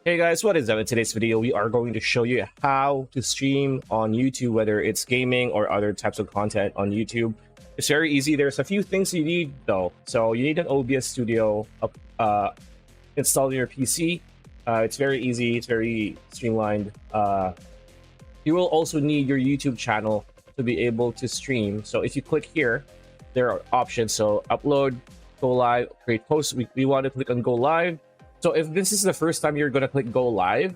Hey guys, what is up? In today's video, we are going to show you how to stream on YouTube, whether it's gaming or other types of content on YouTube. It's very easy. There's a few things you need though. So you need an OBS Studio installed on your PC. It's very easy. It's very streamlined. You will also need your YouTube channel to be able to stream. So if you click here, there are options. So upload, go live, create posts. We want to click on go live. So if this is the first time you're going to click go live,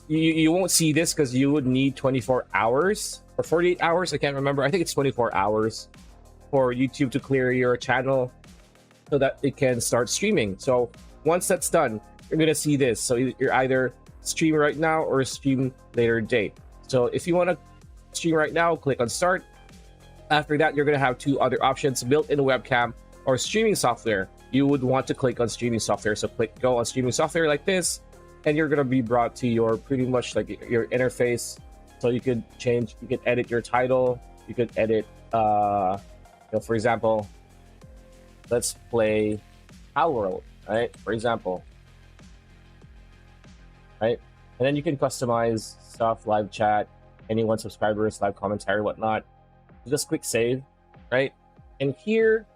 you won't see this because you would need 24 hours or 48 hours. I can't remember. I think it's 24 hours for YouTube to clear your channel so that it can start streaming. So once that's done, you're going to see this. So you're either stream right now or stream later date. So if you want to stream right now, click on start. After that, you're going to have two other options: built-in webcam or streaming software. You would want to click on streaming software. So click go on streaming software like this, and you're going to be brought to your pretty much like your interface. So you could change, you could edit your title, you could edit, for example, let's play Power World, right? For example, right? And then you can customize stuff, live chat, anyone, subscribers, live commentary, whatnot. Just click save, right? And here,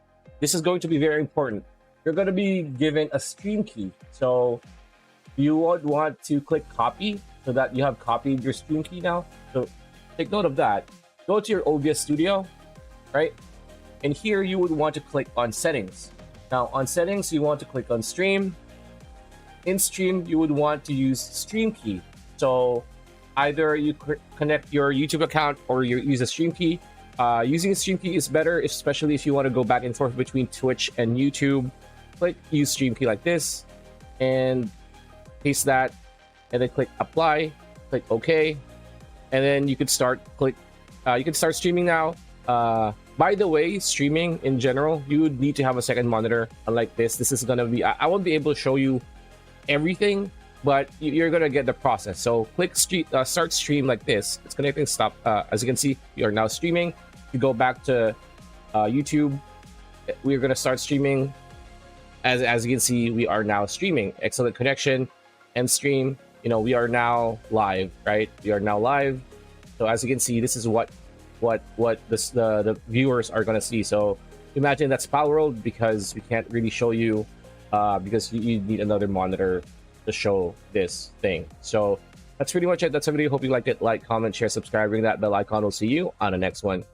this is going to be very important. You're going to be given a stream key. So you would want to click copy so that you have copied your stream key now. So take note of that. Go to your OBS Studio, right? And here you would want to click on settings. Now on settings, you want to click on stream. In stream, you would want to use stream key. So either you connect your YouTube account or you use a stream key. Using a stream key is better, especially if you want to go back and forth between Twitch and YouTube. Click use stream key like this and paste that, and then click apply, click OK, and then you could start streaming now. By the way, streaming in general, you would need to have a second monitor. Unlike this is gonna be, I won't be able to show you everything, but you're gonna get the process. So click start stream like this. It's connecting. Stop. As you can see, we are now streaming. You go back to YouTube. We're gonna start streaming. As you can see, we are now streaming. Excellent connection and stream. We are now live, right? We are now live. So as you can see, this is what the viewers are gonna see. So imagine that's Power World, because we can't really show you because you need another monitor to show this thing. So that's pretty much it. That's a video. Hope you liked it. Like, comment, share, subscribe, ring that bell icon. We'll see you on the next one.